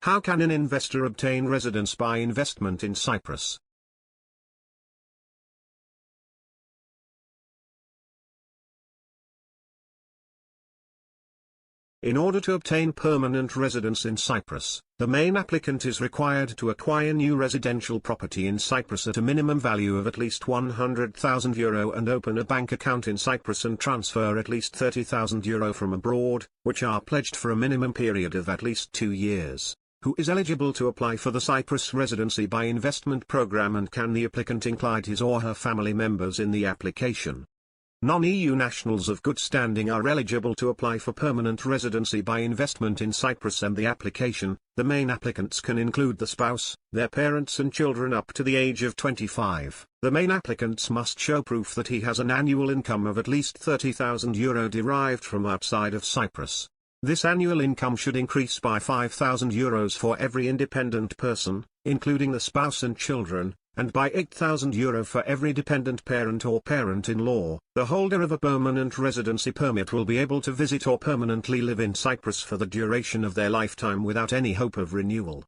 How can an investor obtain residence by investment in Cyprus? In order to obtain permanent residence in Cyprus, the main applicant is required to acquire new residential property in Cyprus at a minimum value of at least €100,000 and open a bank account in Cyprus and transfer at least €30,000 from abroad, which are pledged for a minimum period of at least 2 years. Who is eligible to apply for the Cyprus Residency by Investment Program, and can the applicant include his or her family members in the application? Non-EU nationals of good standing are eligible to apply for permanent residency by investment in Cyprus, and the application, the main applicants can include the spouse, their parents and children up to the age of 25. The main applicants must show proof that he has an annual income of at least €30,000 derived from outside of Cyprus. This annual income should increase by €5,000 for every independent person, including the spouse and children, and by €8,000 for every dependent parent or parent-in-law. The holder of a permanent residency permit will be able to visit or permanently live in Cyprus for the duration of their lifetime without any hope of renewal.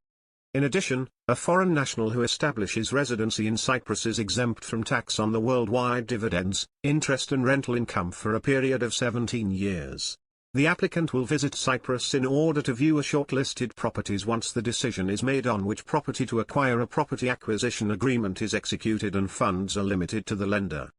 In addition, a foreign national who establishes residency in Cyprus is exempt from tax on the worldwide dividends, interest and rental income for a period of 17 years. The applicant will visit Cyprus in order to view a shortlisted properties once the decision is made on which property to acquire. A property acquisition agreement is executed and funds are limited to the lender.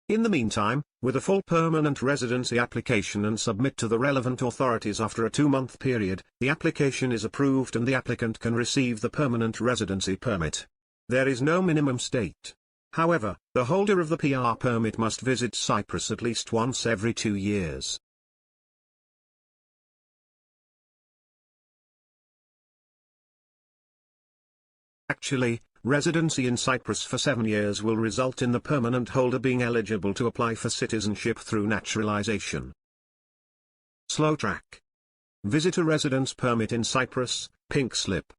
In the meantime, with a full permanent residency application and submit to the relevant authorities after a 2-month period, the application is approved and the applicant can receive the permanent residency permit. There is no minimum state. However, the holder of the PR permit must visit Cyprus at least once every 2 years. Actually, residency in Cyprus for 7 years will result in the permanent holder being eligible to apply for citizenship through naturalization. Slow track. Visit a residence permit in Cyprus, pink slip.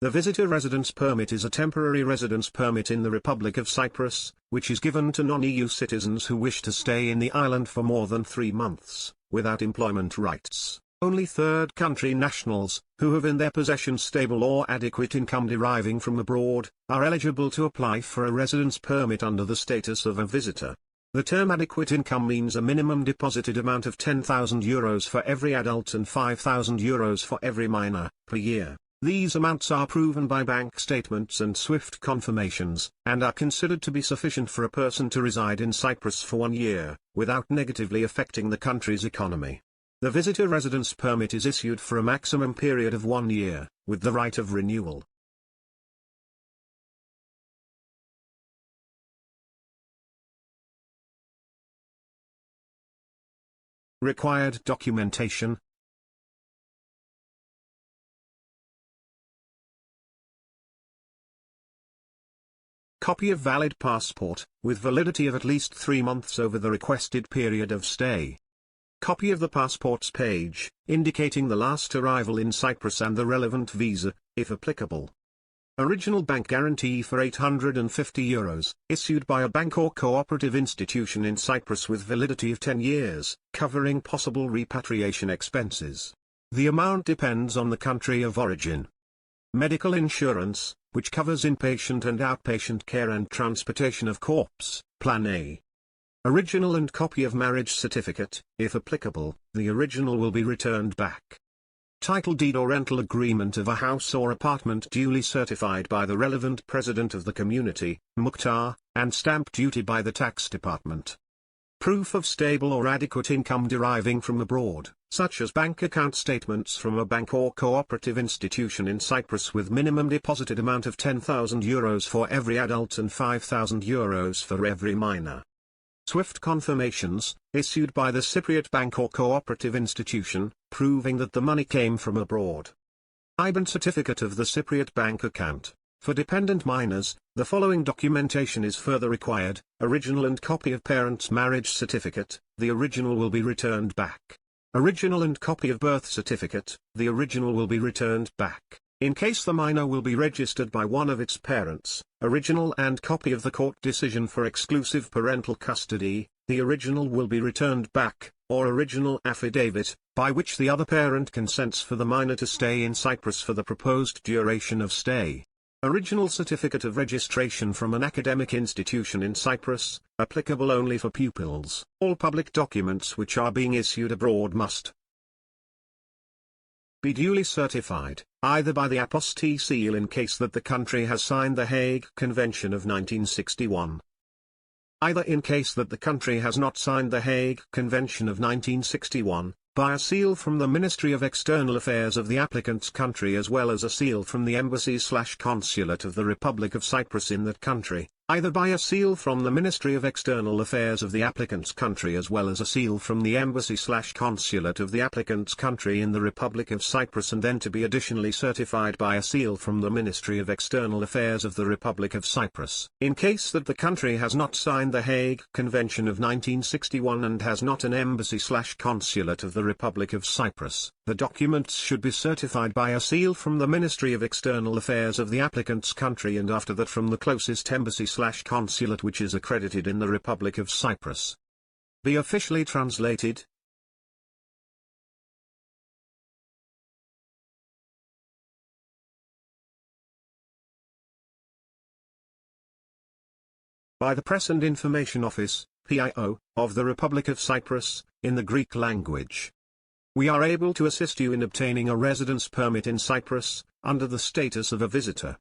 The visitor residence permit is a temporary residence permit in the Republic of Cyprus, which is given to non-EU citizens who wish to stay in the island for more than 3 months, without employment rights. Only third country nationals, who have in their possession stable or adequate income deriving from abroad, are eligible to apply for a residence permit under the status of a visitor. The term adequate income means a minimum deposited amount of €10,000 for every adult and €5,000 for every minor, per year. These amounts are proven by bank statements and SWIFT confirmations, and are considered to be sufficient for a person to reside in Cyprus for 1 year, without negatively affecting the country's economy. The visitor residence permit is issued for a maximum period of 1 year, with the right of renewal. Required documentation. Copy of valid passport, with validity of at least 3 months over the requested period of stay. Copy of the passport's page, indicating the last arrival in Cyprus and the relevant visa, if applicable. Original bank guarantee for €850, issued by a bank or cooperative institution in Cyprus with validity of 10 years, covering possible repatriation expenses. The amount depends on the country of origin. Medical insurance, which covers inpatient and outpatient care and transportation of corpse, Plan A. Original and copy of marriage certificate, if applicable, the original will be returned back. Title deed or rental agreement of a house or apartment duly certified by the relevant president of the community, Mukhtar, and stamp duty by the tax department. Proof of stable or adequate income deriving from abroad, such as bank account statements from a bank or cooperative institution in Cyprus with minimum deposited amount of €10,000 for every adult and €5,000 for every minor. SWIFT confirmations, issued by the Cypriot bank or cooperative institution, proving that the money came from abroad. IBAN certificate of the Cypriot bank account. For dependent minors, the following documentation is further required: original and copy of parent's marriage certificate, the original will be returned back. Original and copy of birth certificate, the original will be returned back. In case the minor will be registered by one of its parents, original and copy of the court decision for exclusive parental custody, the original will be returned back, or original affidavit, by which the other parent consents for the minor to stay in Cyprus for the proposed duration of stay. Original certificate of registration from an academic institution in Cyprus, applicable only for pupils. All public documents which are being issued abroad must be duly certified, either by the apostille seal in case that the country has signed the Hague Convention of 1961. Either in case that the country has not signed the Hague Convention of 1961, by a seal from the Ministry of External Affairs of the applicant's country as well as a seal from the embassy/consulate of the Republic of Cyprus in that country, either by a seal from the Ministry of External Affairs of the applicant's country as well as a seal from the embassy/consulate of the applicant's country in the Republic of Cyprus, and then to be additionally certified by a seal from the Ministry of External Affairs of the Republic of Cyprus. In case that the country has not signed the Hague Convention of 1961 and has not an embassy/consulate of the Republic of Cyprus, the documents should be certified by a seal from the Ministry of External Affairs of the applicant's country, and after that from the closest embassy/consulate which is accredited in the Republic of Cyprus. Be officially translated. By the Press and Information Office, PIO, of the Republic of Cyprus, in the Greek language. We are able to assist you in obtaining a residence permit in Cyprus, under the status of a visitor.